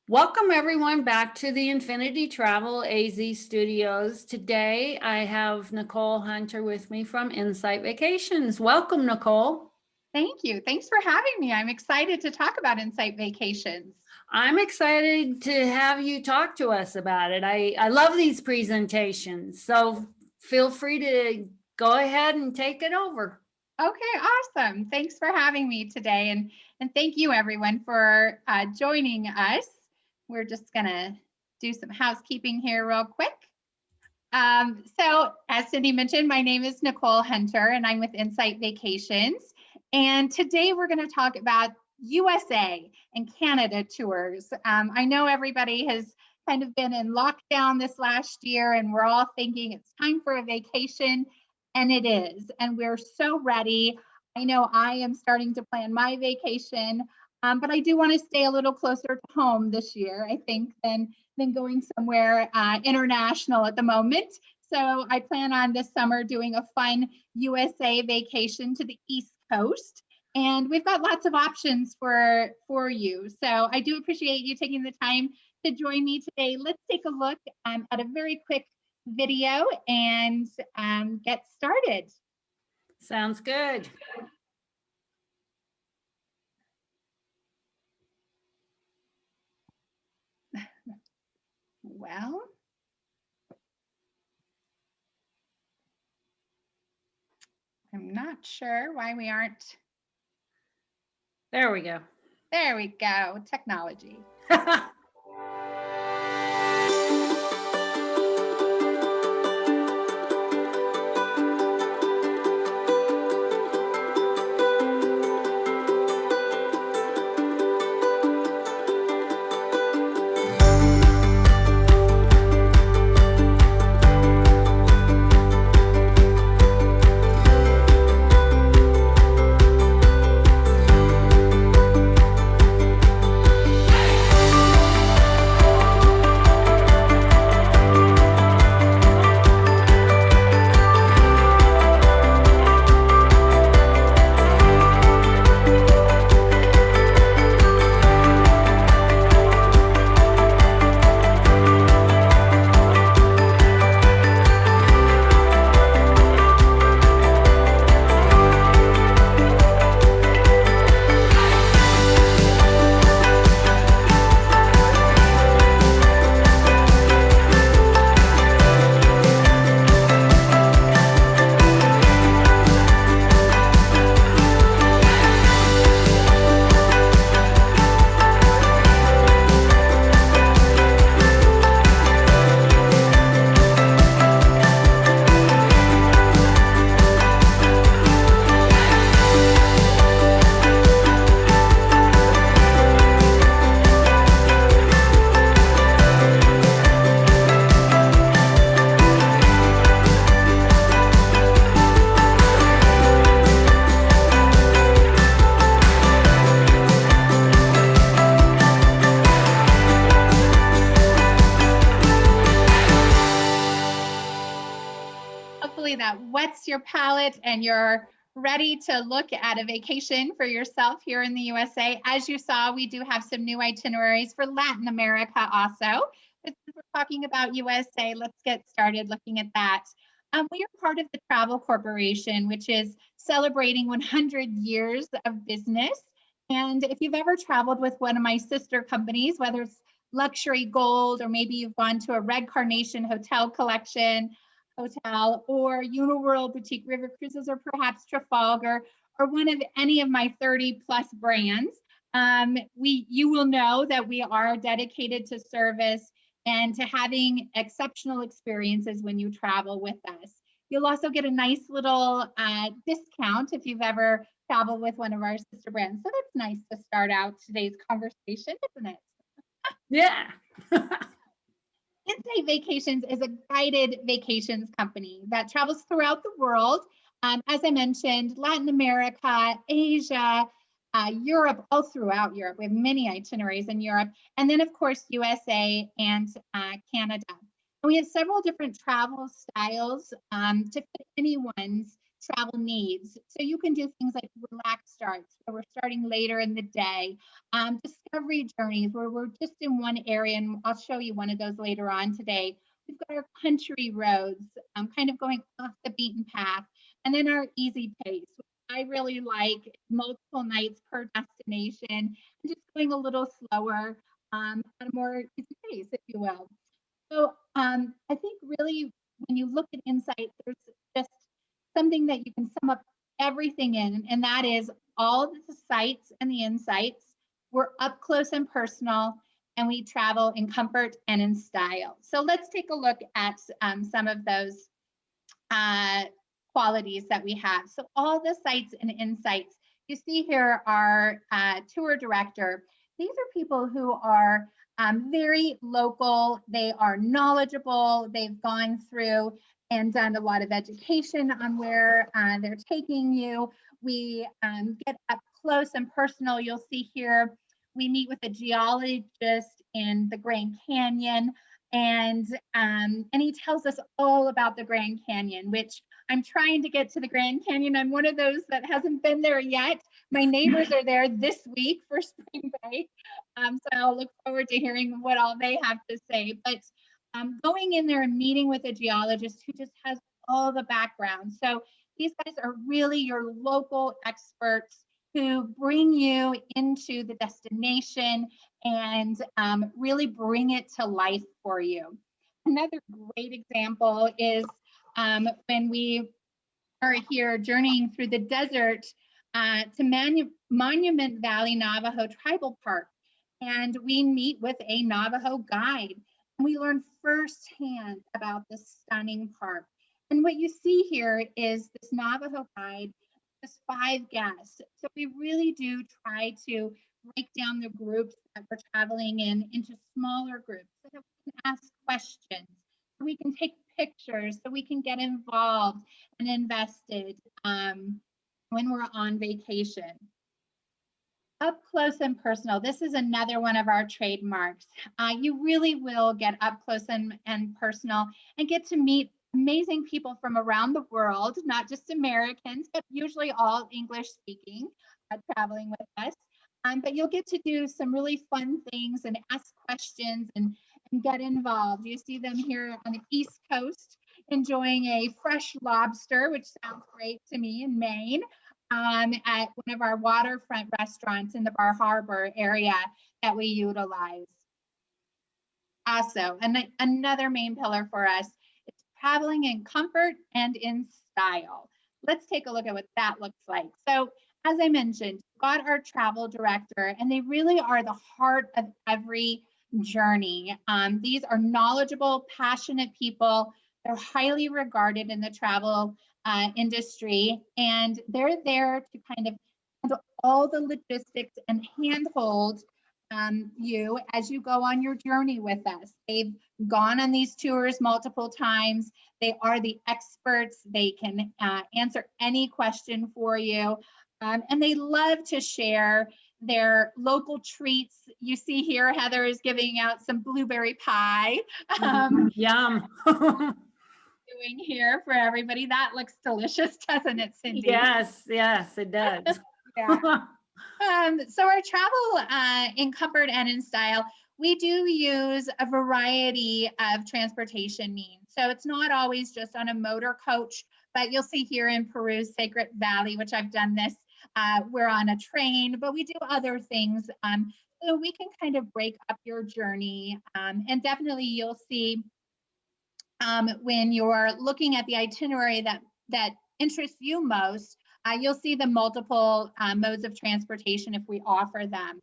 Welcome everyone back to the Infinity Travel AZ Studios. Today I have Nicole Hunter with me from Insight Vacations. Welcome, Nicole. Thank you. Thanks for having me. I'm excited to talk about Insight Vacations. I'm excited to have you talk to us about it. I love these presentations, so feel free to go ahead and take it over. Okay, awesome. Thanks for having me today. And thank you everyone for joining us. We're just gonna do some housekeeping here real quick. So as Cindy mentioned, my name is Nicole Hunter and I'm with Insight Vacations. And today we're gonna talk about USA and Canada tours. I know everybody has kind of been in lockdown this last year and we're all thinking it's time for a vacation, and it is, and we're so ready. I know I am starting to plan my vacation, but I do want to stay a little closer to home this year, I think, than going somewhere international at the moment. So I plan on this summer doing a fun USA vacation to the East Coast. And we've got lots of options for you. So I do appreciate you taking the time to join me today. Let's take a look at a very quick video and get started. Sounds good. Well, I'm not sure why we aren't. There we go. There we go. Technology. Hopefully that whets your palate and you're ready to look at a vacation for yourself here in the USA. As you saw, we do have some new itineraries for Latin America also. But since we're talking about USA, let's get started looking at that. We are part of the Travel Corporation, which is celebrating 100 years of business. And if you've ever traveled with one of my sister companies, whether it's Luxury Gold, or maybe you've gone to a Red Carnation Hotel Collection Hotel, or Uniworld Boutique River Cruises, or perhaps Trafalgar, or one of any of my 30 plus brands, you will know that we are dedicated to service and to having exceptional experiences when you travel with us. You'll also get a nice little discount if you've ever traveled with one of our sister brands. So that's nice to start out today's conversation, isn't it? Yeah. Insight Vacations is a guided vacations company that travels throughout the world. As I mentioned, Latin America, Asia, Europe, all throughout Europe. We have many itineraries in Europe. And then, of course, USA and Canada. And we have several different travel styles to fit anyone's travel needs. So you can do things like relaxed starts, where we're starting later in the day, discovery journeys, where we're just in one area, and I'll show you one of those later on today. We've got our country roads, kind of going off the beaten path, and then our easy pace. I really like multiple nights per destination, and just going a little slower, at a more easy pace, if you will. So I think really when you look at Insight, there's just something that you can sum up everything in, and that is all of the sights and the insights. We're up close and personal, and we travel in comfort and in style. So let's take a look at some of those qualities that we have. So all the sights and insights you see here are tour director. These are people who are very local. They are knowledgeable. They've gone through and done a lot of education on where they're taking you. We get up close and personal. You'll see here, we meet with a geologist in the Grand Canyon, and he tells us all about the Grand Canyon, which I'm trying to get to the Grand Canyon. I'm one of those that hasn't been there yet. My neighbors are there this week for spring break, so I'll look forward to hearing what all they have to say. But going in there and meeting with a geologist who just has all the background. So these guys are really your local experts who bring you into the destination and really bring it to life for you. Another great example is when we are here journeying through the desert to Monument Valley Navajo Tribal Park. And we meet with a Navajo guide, and we learn firsthand about this stunning park. And what you see here is this Navajo guide, just 5 guests. So we really do try to break down the groups that we're traveling in into smaller groups so that we can ask questions, so we can take pictures, so we can get involved and invested when we're on vacation. Up close and personal. This is another one of our trademarks. You really will get up close and personal and get to meet amazing people from around the world, not just Americans, but usually all English speaking, traveling with us. But you'll get to do some really fun things and ask questions and get involved. You see them here on the East Coast enjoying a fresh lobster, which sounds great to me, in Maine, at one of our waterfront restaurants in the Bar Harbor area that we utilize. Also, another main pillar for us is traveling in comfort and in style. Let's take a look at what that looks like. So, as I mentioned, we've got our travel director, and they really are the heart of every journey. These are knowledgeable, passionate people. They're highly regarded in the travel industry, and they're there to kind of handle all the logistics and handhold you as you go on your journey with us. They've gone on these tours multiple times. They are the experts. They can answer any question for you. And they love to share their local treats. You see here, Heather is giving out some blueberry pie. Yum. Doing here for everybody. That looks delicious, doesn't it, Cindy? Yes, yes, it does. Yeah. So our travel in comfort and in style, we do use a variety of transportation means. So it's not always just on a motor coach, but you'll see here in Peru's Sacred Valley, which I've done this, we're on a train, but we do other things. So we can kind of break up your journey. And definitely you'll see when you're looking at the itinerary that interests you most, you'll see the multiple modes of transportation if we offer them.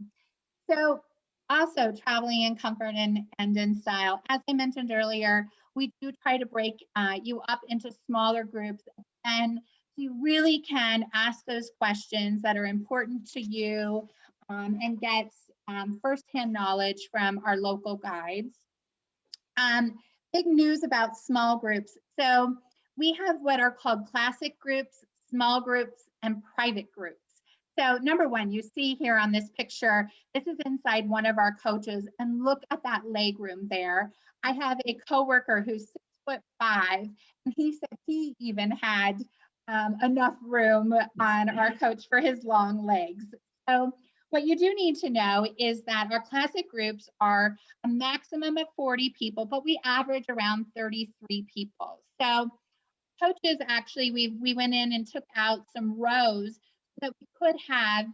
So also traveling in comfort and in style. As I mentioned earlier, we do try to break you up into smaller groups, and you really can ask those questions that are important to you and get firsthand knowledge from our local guides. Big news about small groups. So we have what are called classic groups, small groups, and private groups. So number one, you see here on this picture, this is inside one of our coaches, and look at that legroom there. I have a coworker who's 6'5", and he said he even had enough room on our coach for his long legs. So what you do need to know is that our classic groups are a maximum of 40 people, but we average around 33 people. So coaches, actually, we went in and took out some rows so that we could have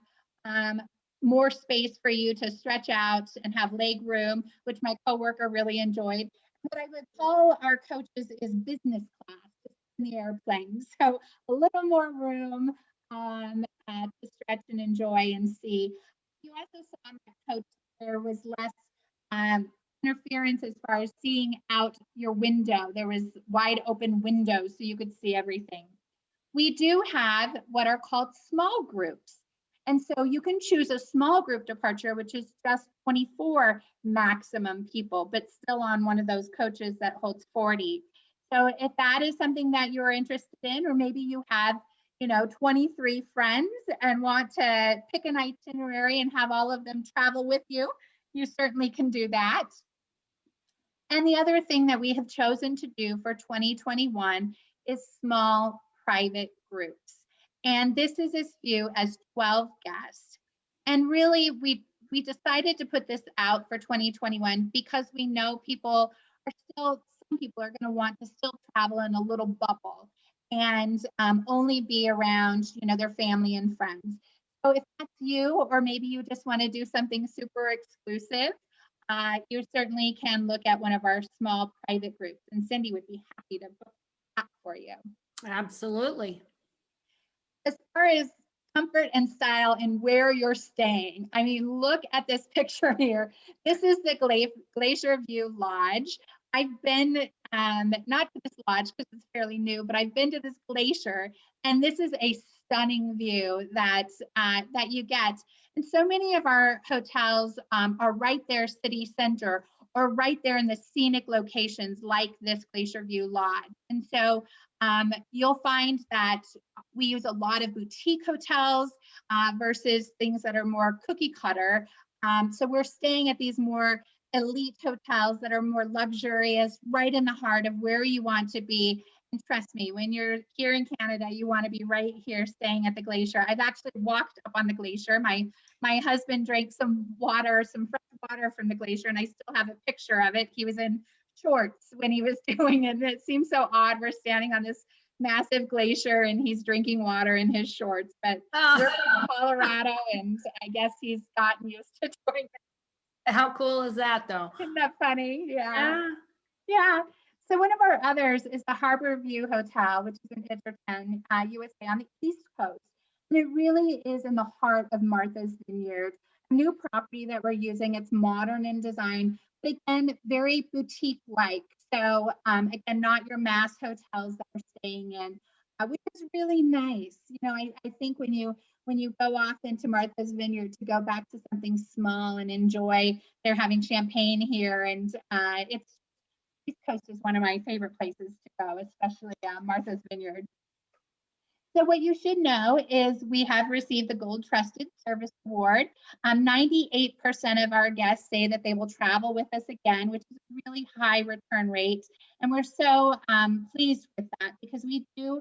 more space for you to stretch out and have leg room, which my coworker really enjoyed. What I would call our coaches is business class in the airplane. So a little more room to stretch and enjoy and see. You also saw my coach, there was less um, interference as far as seeing out your window. There was wide open windows so you could see everything. We do have what are called small groups. And so you can choose a small group departure, which is just 24 maximum people, but still on one of those coaches that holds 40. So if that is something that you're interested in, or maybe you have 23 friends and want to pick an itinerary and have all of them travel with you, you certainly can do that. And the other thing that we have chosen to do for 2021 is small private groups. And this is as few as 12 guests. And really, we decided to put this out for 2021 because we know some people are going to want to still travel in a little bubble and only be around, their family and friends. So if that's you, or maybe you just want to do something super exclusive, you certainly can look at one of our small private groups, and Cindy would be happy to book that for you. Absolutely. As far as comfort and style and where you're staying, I mean, look at this picture here. This is the Glacier View Lodge. I've been, not to this lodge because it's fairly new, but I've been to this glacier, and this is a stunning view that you get. And so many of our hotels are right there, city center, or right there in the scenic locations like this Glacier View Lodge. And so you'll find that we use a lot of boutique hotels versus things that are more cookie cutter. So we're staying at these more elite hotels that are more luxurious, right in the heart of where you want to be. And trust me, when you're here in Canada, you want to be right here staying at the glacier. I've actually walked up on the glacier. My husband drank some water, some fresh water from the glacier, and I still have a picture of it. He was in shorts when he was doing it. And it seems so odd. We're standing on this massive glacier and he's drinking water in his shorts, but we're from Colorado, and I guess he's gotten used to doing it. How cool is that, though? Isn't that funny? Yeah. So one of our others is the Harbor View Hotel, which is in Edgerton, USA, on the East Coast. And it really is in the heart of Martha's Vineyard, a new property that we're using. It's modern in design, but again, very boutique-like. So again, not your mass hotels that we're staying in, which is really nice. I think when you go off into Martha's Vineyard to go back to something small and enjoy, they're having champagne here, and East Coast is one of my favorite places to go, especially Martha's Vineyard. So what you should know is we have received the Gold Trusted Service Award. 98% of our guests say that they will travel with us again, which is a really high return rate. And we're so pleased with that, because we do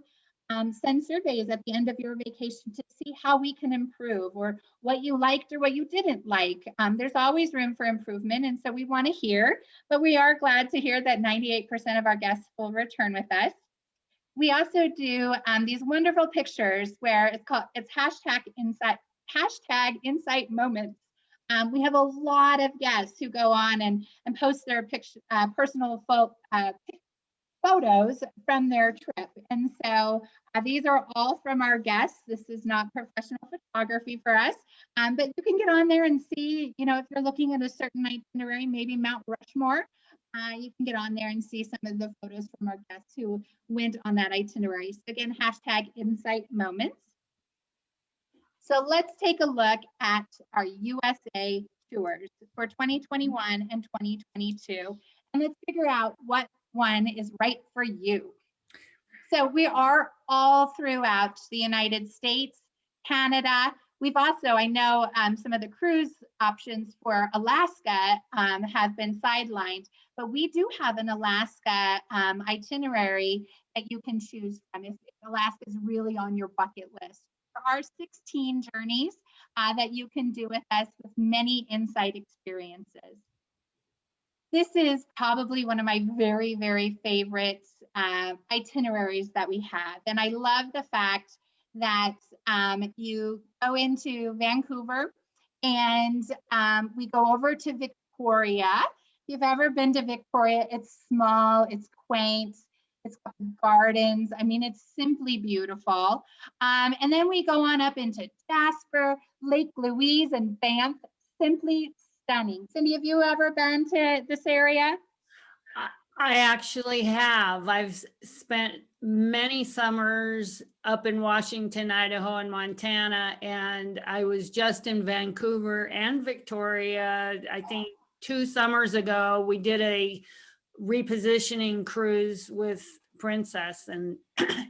send surveys at the end of your vacation to see how we can improve, or what you liked or what you didn't like. There's always room for improvement, and so we want to hear, but we are glad to hear that 98% of our guests will return with us. We also do these wonderful pictures where it's hashtag insight moments. We have a lot of guests who go on and post their personal photos from their trip. And so these are all from our guests. This is not professional photography for us, but you can get on there and see, if you're looking at a certain itinerary, maybe Mount Rushmore, you can get on there and see some of the photos from our guests who went on that itinerary. So again, hashtag insight moments. So let's take a look at our USA tours for 2021 and 2022, and let's figure out what one is right for you. So we are all throughout the United States, Canada. We've also, I know some of the cruise options for Alaska have been sidelined, but we do have an Alaska itinerary that you can choose from. If Alaska is really on your bucket list. There are 16 journeys that you can do with us with many insight experiences. This is probably one of my very, very favorite itineraries that we have. And I love the fact that you go into Vancouver and we go over to Victoria. If you've ever been to Victoria, it's small, it's quaint, it's got gardens. I mean, it's simply beautiful. And then we go on up into Jasper, Lake Louise, and Banff. Simply stunning. Cindy, have you ever been to this area? I actually have. I've spent many summers up in Washington, Idaho, and Montana, and I was just in Vancouver and Victoria. I think 2 summers ago, we did a repositioning cruise with Princess and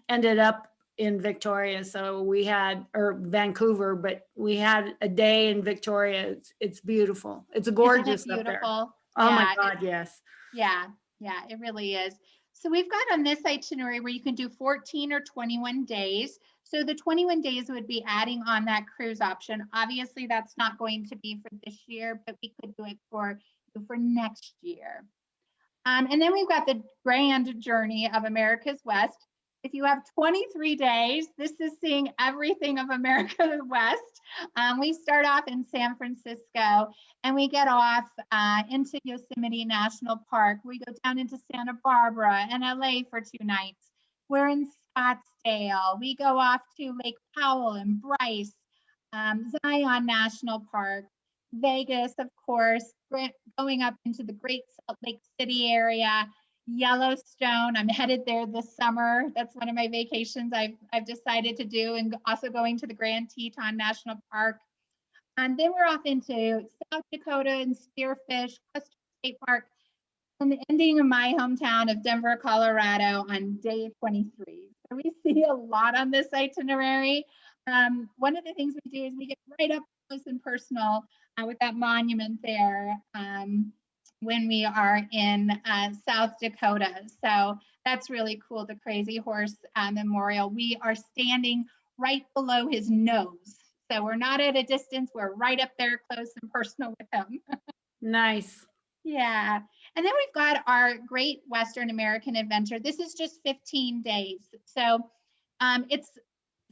ended up in Victoria. So we had, or Vancouver, but we had a day in Victoria. It's beautiful. It's gorgeous Isn't it up there. beautiful? Oh my Yeah, God, yes. yeah, it really is. So we've got on this itinerary where you can do 14 or 21 days. So the 21 days would be adding on that cruise option. Obviously, that's not going to be for this year, but we could do it for next year. And then we've got the grand journey of America's West. If you have 23 days, this is seeing everything of America West. We start off in San Francisco and we get off into Yosemite National Park. We go down into Santa Barbara and LA for 2 nights. We're in Scottsdale. We go off to Lake Powell and Bryce, Zion National Park, Vegas, of course, going up into the Great Salt Lake City area, Yellowstone. I'm headed there this summer. That's one of my vacations I've decided to do, and also going to the Grand Teton National Park. And then we're off into South Dakota and Spearfish, Custer State Park, and the ending of my hometown of Denver, Colorado on day 23. So we see a lot on this itinerary. One of the things we do is we get right up close and personal with that monument there when we are in South Dakota. So that's really cool, the Crazy Horse Memorial. We are standing right below his nose. So we're not at a distance, we're right up there close and personal with him. Nice. Yeah. And then we've got our Great Western American Adventure. This is just 15 days. So it's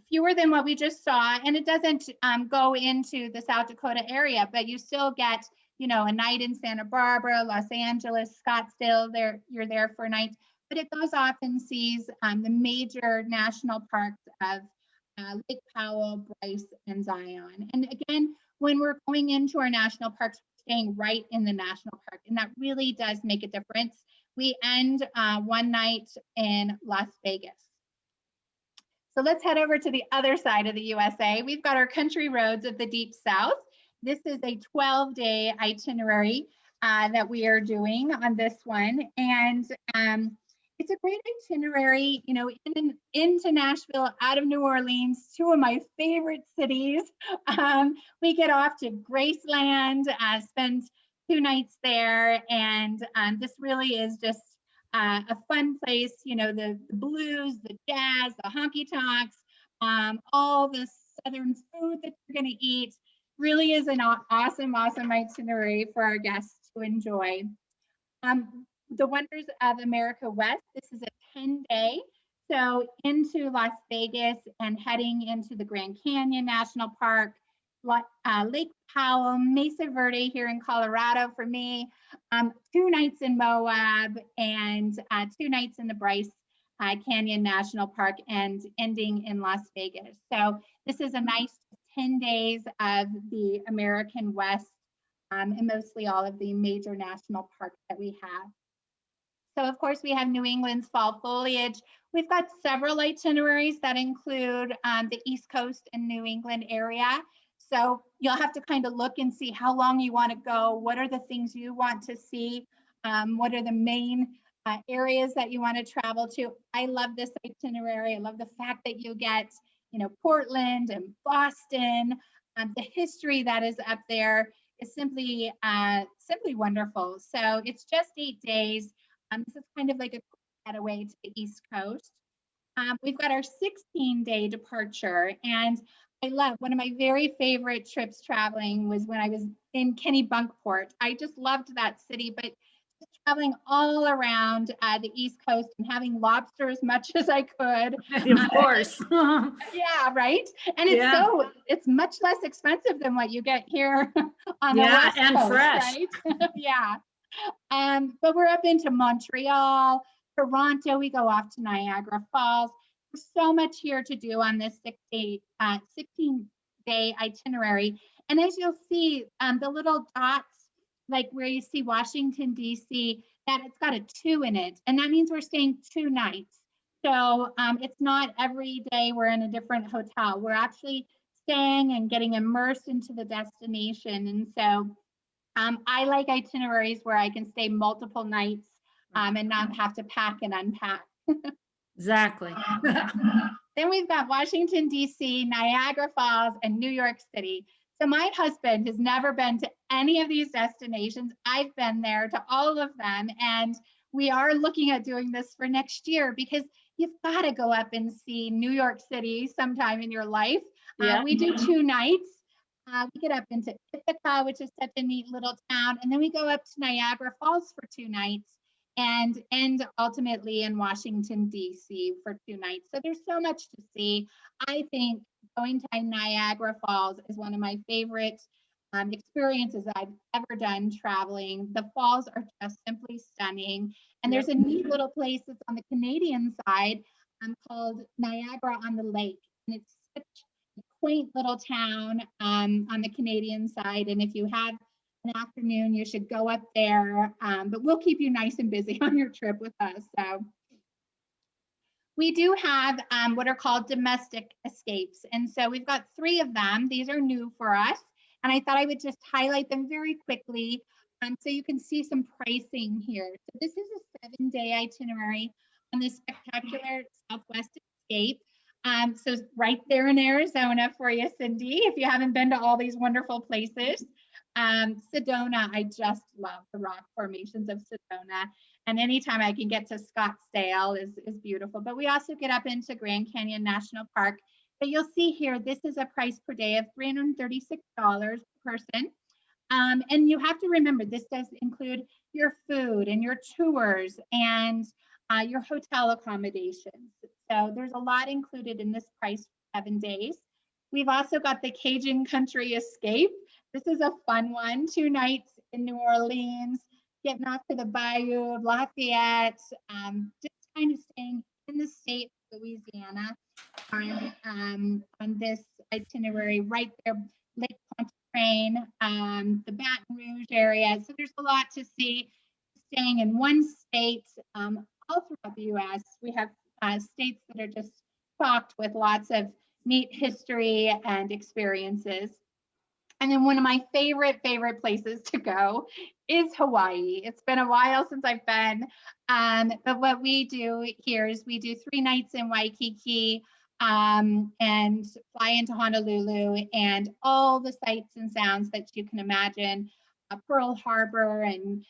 fewer than what we just saw, and it doesn't go into the South Dakota area, but you still get, you know, a night in Santa Barbara, Los Angeles, Scottsdale. You're there for a night, but it goes off and sees the major national parks of Lake Powell, Bryce, and Zion. And again, when we're going into our national parks, we're staying right in the national park, and that really does make a difference. We end one night in Las Vegas. So let's head over to the other side of the USA. We've got our country roads of the Deep South. This is a 12-day itinerary that we are doing on this one. And it's a great itinerary, you know, into Nashville, out of New Orleans, 2 of my favorite cities. We get off to Graceland, spend 2 nights there. And this really is just a fun place, you know, the blues, the jazz, the honky tonks, all the Southern food that you're going to eat. Really is an awesome itinerary for our guests to enjoy. The Wonders of America West, this is a 10-day. So into Las Vegas and heading into the Grand Canyon National Park, Lake Powell, Mesa Verde here in Colorado for me, 2 nights in Moab, and 2 nights in the Bryce Canyon National Park, and ending in Las Vegas. So this is a nice 10 days of the American West, and mostly all of the major national parks that we have. So of course we have New England's fall foliage. We've got several itineraries that include the East Coast and New England area. So you'll have to kind of look and see how long you want to go. What are the things you want to see? What are the main areas that you want to travel to? I love this itinerary. I love the fact that you get, you know, Portland and Boston. The history that is up there is simply wonderful. So it's just 8 days. This is kind of like a getaway to the East Coast. We've got our 16-day departure, and I love one of my very favorite trips traveling was when I was in Kennebunkport. I just loved that city, but just traveling all around the East Coast and having lobster as much as I could. Of course. Yeah, right. And Yeah. it's much less expensive than what you get here on the Yeah, West and Coast, fresh. right? Yeah. But we're up into Montreal, Toronto. We go off to Niagara Falls. There's so much here to do on this 16-day itinerary. And as you'll see, the little dots, like where you see Washington, D.C., that it's got a 2 in it. And that means we're staying 2 nights. So it's not every day we're in a different hotel. We're actually staying and getting immersed into the destination. And so I like itineraries where I can stay multiple nights and not have to pack and unpack. Exactly. Then we've got Washington, D.C., Niagara Falls, and New York City. So my husband has never been to any of these destinations. I've been there to all of them. And we are looking at doing this for next year because you've got to go up and see New York City sometime in your life. Yeah. We do 2 nights. We get up into Ithaca, which is such a neat little town. And then we go up to Niagara Falls for 2 nights and end ultimately in Washington, D.C. for 2 nights. So there's so much to see. I think going to Niagara Falls is one of my favorite experiences I've ever done traveling. The falls are just simply stunning. And there's a neat little place that's on the Canadian side called Niagara on the Lake. And it's such a quaint little town on the Canadian side. And if you have an afternoon, you should go up there. But we'll keep you nice and busy on your trip with us. So we do have what are called domestic escapes. And so we've got 3 of them. These are new for us. And I thought I would just highlight them very quickly so you can see some pricing here. So this is a 7-day itinerary on this spectacular Southwest escape. So right there in Arizona for you, Cindy, if you haven't been to all these wonderful places. Sedona, I just love the rock formations of Sedona. And anytime I can get to Scottsdale is beautiful. But we also get up into Grand Canyon National Park. But you'll see here, this is a price per day of $336 per person. And you have to remember, this does include your food and your tours and your hotel accommodations. So there's a lot included in this price for 7 days. We've also got the Cajun Country Escape. This is a fun one, 2 nights in New Orleans, getting off to the Bayou of Lafayette, just kind of staying in the state of Louisiana on this itinerary right there, Lake Pontchartrain, the Baton Rouge area. So there's a lot to see. Staying in one state, all throughout the U.S., we have states that are just stocked with lots of neat history and experiences. And then one of my favorite places to go is Hawaii. It's been a while since I've been, but what we do here is we do 3 nights in Waikiki and fly into Honolulu and all the sights and sounds that you can imagine, Pearl Harbor and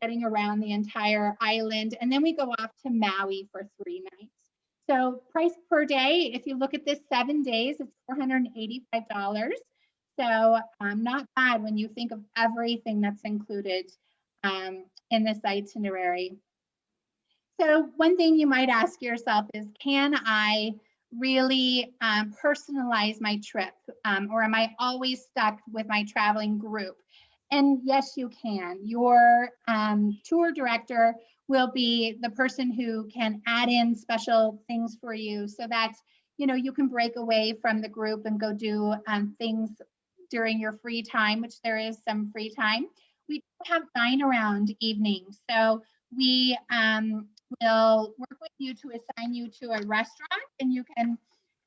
getting around the entire island. And then we go off to Maui for 3 nights. So price per day, if you look at this 7 days, it's $485. So not bad when you think of everything that's included in this itinerary. So one thing you might ask yourself is, can I really personalize my trip? Or am I always stuck with my traveling group? And yes, you can. Your tour director will be the person who can add in special things for you so that you can break away from the group and go do things during your free time, which there is some free time. We have dine around evenings. So we will work with you to assign you to a restaurant, and you can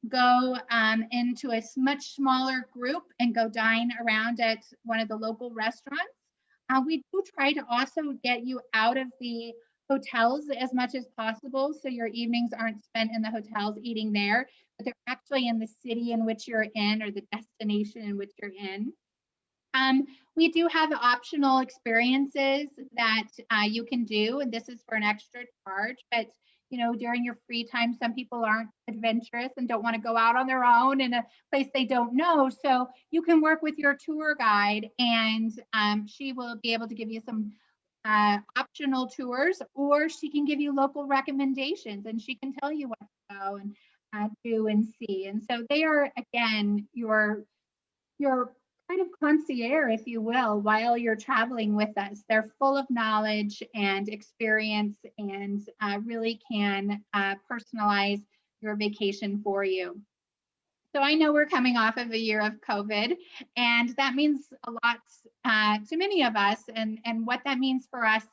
go into a much smaller group and go dine around at one of the local restaurants. We do try to also get you out of the hotels as much as possible, so your evenings aren't spent in the hotels eating there, but they're actually in the city in which you're in or the destination in which you're in. We do have optional experiences that you can do, and this is for an extra charge, but during your free time. Some people aren't adventurous and don't want to go out on their own in a place they don't know. So you can work with your tour guide, and she will be able to give you some optional tours, or she can give you local recommendations, and she can tell you what to go and do and see. And so they are, again, your kind of concierge, if you will, while you're traveling with us. They're full of knowledge and experience, and really can personalize your vacation for you. So I know we're coming off of a year of COVID, and that means a lot to many of us. And what that means for us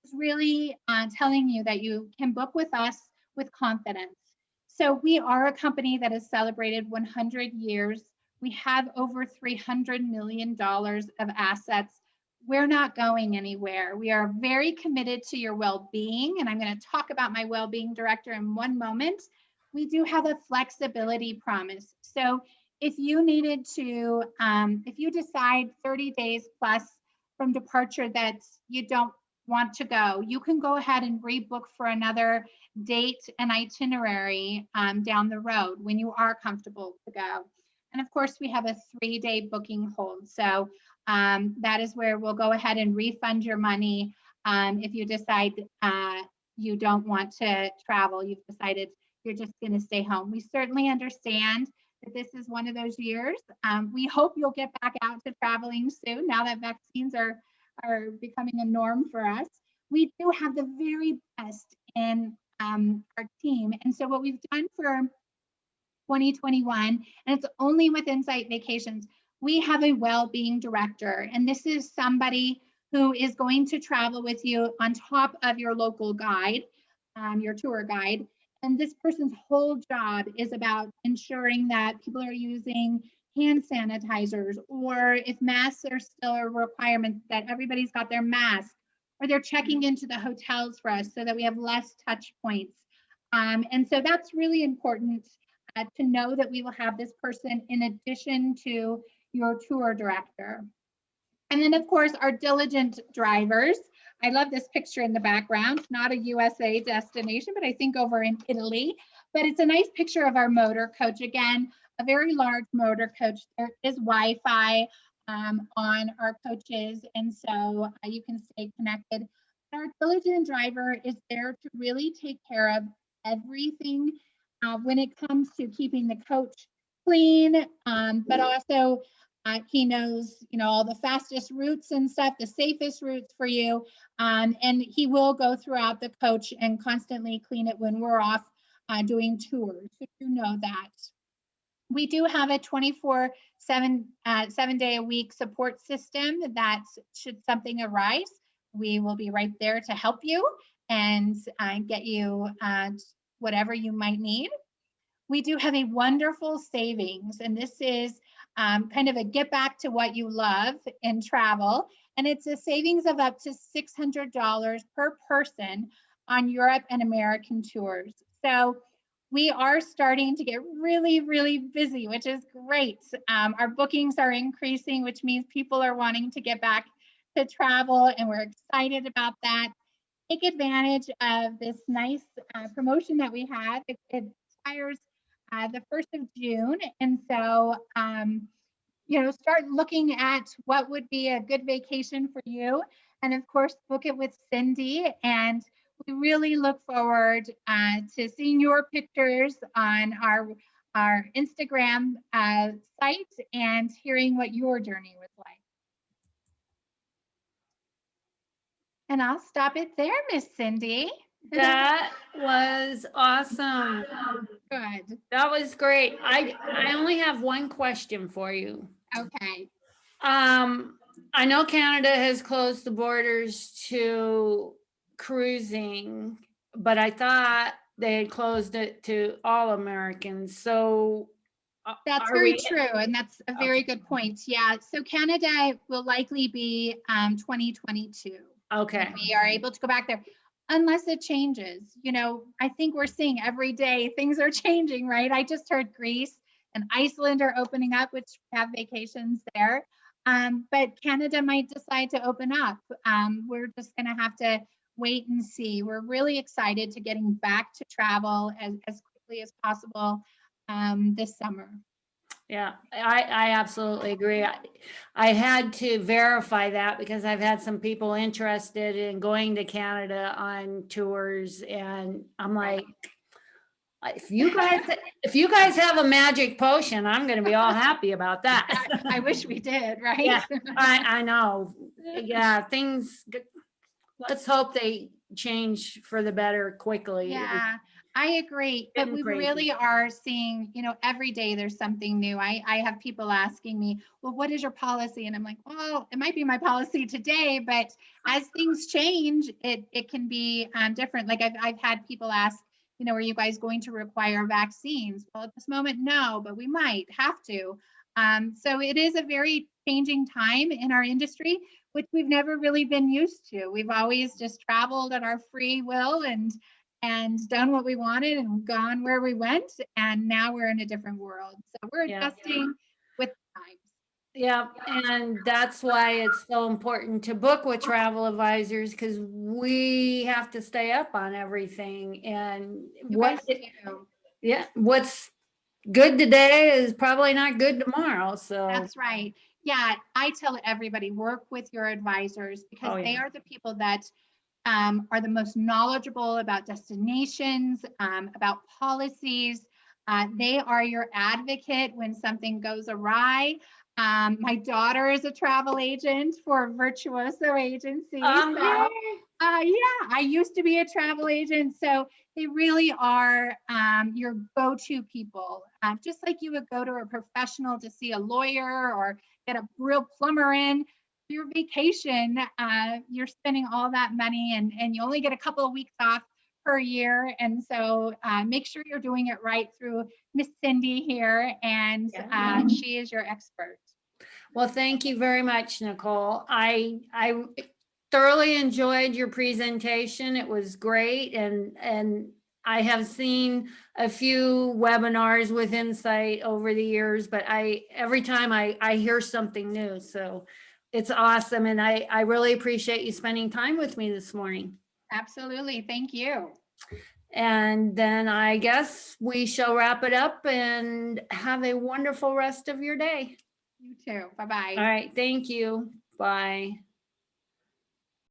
is really telling you that you can book with us with confidence. So we are a company that has celebrated 100 years. We have over $300 million of assets. We're not going anywhere. We are very committed to your well-being, and I'm going to talk about my well-being director in one moment. We do have a flexibility promise. So if you needed to, if you decide 30 days plus from departure that you don't want to go, you can go ahead and rebook for another date and itinerary down the road when you are comfortable to go. And of course, we have a 3-day booking hold. So that is where we'll go ahead and refund your money if you decide you don't want to travel. You've decided you're just going to stay home. We certainly understand that this is one of those years. We hope you'll get back out to traveling soon now that vaccines are becoming a norm for us. We do have the very best in our team. And so what we've done for 2021, and it's only with Insight Vacations, we have a well-being director. And this is somebody who is going to travel with you on top of your local guide, your tour guide. And this person's whole job is about ensuring that people are using hand sanitizers, or if masks are still a requirement, that everybody's got their mask, or they're checking into the hotels for us so that we have less touch points. And so that's really important to know that we will have this person in addition to your tour director. And then, of course, our diligent drivers. I love this picture in the background, not a USA destination, but I think over in Italy. But it's a nice picture of our motor coach. Again, a very large motor coach. There is Wi-Fi on our coaches, and so you can stay connected. Our diligent driver is there to really take care of everything when it comes to keeping the coach clean, but also he knows, all the fastest routes and stuff, the safest routes for you. And he will go throughout the coach and constantly clean it when we're off doing tours. So you know that. We do have a 24/7, 7-day-a-week support system that should something arise, we will be right there to help you and get you whatever you might need. We do have a wonderful savings, and this is kind of a get back to what you love in travel. And it's a savings of up to $600 per person on Europe and American tours. So we are starting to get really, really busy, which is great. Our bookings are increasing, which means people are wanting to get back to travel, and we're excited about that. Take advantage of this nice promotion that we have. It expires the 1st of June. And so, start looking at what would be a good vacation for you. And of course, book it with Cindy. And we really look forward to seeing your pictures on our Instagram site and hearing what your journey was like. And I'll stop it there, Miss Cindy. That was awesome. Good. That was great. I only have one question for you. Okay. I know Canada has closed the borders to cruising, but I thought they had closed it to all Americans. So that's very true, and that's a very good point. Yeah, so Canada will likely be 2022. Okay. We are able to go back there unless it changes. I think we're seeing every day things are changing, right? I just heard Greece and Iceland are opening up, which have vacations there. But Canada might decide to open up. We're just going to have to wait and see. We're really excited to getting back to travel as quickly as possible this summer. Yeah, I absolutely agree. I had to verify that because I've had some people interested in going to Canada on tours, and I'm like, if you guys have a magic potion, I'm going to be all happy about that. I wish we did, right? Yeah, I know. Yeah, let's hope they change for the better quickly. Yeah, I agree. But Getting we crazy. really are seeing, every day there's something new. I have people asking me, well, what is your policy? And I'm like, well, it might be my policy today, but as things change, it can be different. Like I've had people ask, are you guys going to require vaccines? Well, at this moment, no, but we might have to. So it is a very changing time in our industry, which we've never really been used to. We've always just traveled at our free will and done what we wanted and gone where we went. And now we're in a different world. So we're Yeah. adjusting with the times. Yeah, and that's why it's so important to book with travel advisors, because we have to stay up on everything. And You guys do. what's good today is probably not good tomorrow. So That's right. Yeah, I tell everybody, work with your advisors because Oh, they yeah. are the people that are the most knowledgeable about destinations, about policies. They are your advocate when something goes awry. My daughter is a travel agent for Virtuoso Agency. So, yeah, I used to be a travel agent. So they really are your go-to people. Just like you would go to a professional to see a lawyer or get a real plumber in, your vacation, you're spending all that money and you only get a couple of weeks off per year. And so make sure you're doing it right through Miss Cindy here. And she is your expert. Well, thank you very much, Nicole. I thoroughly enjoyed your presentation. It was great, and I have seen a few webinars with Insight over the years, but every time I hear something new, so it's awesome, and I really appreciate you spending time with me this morning. Absolutely. Thank you. And then I guess we shall wrap it up and have a wonderful rest of your day. You too. Bye-bye. All right, thank you. Bye.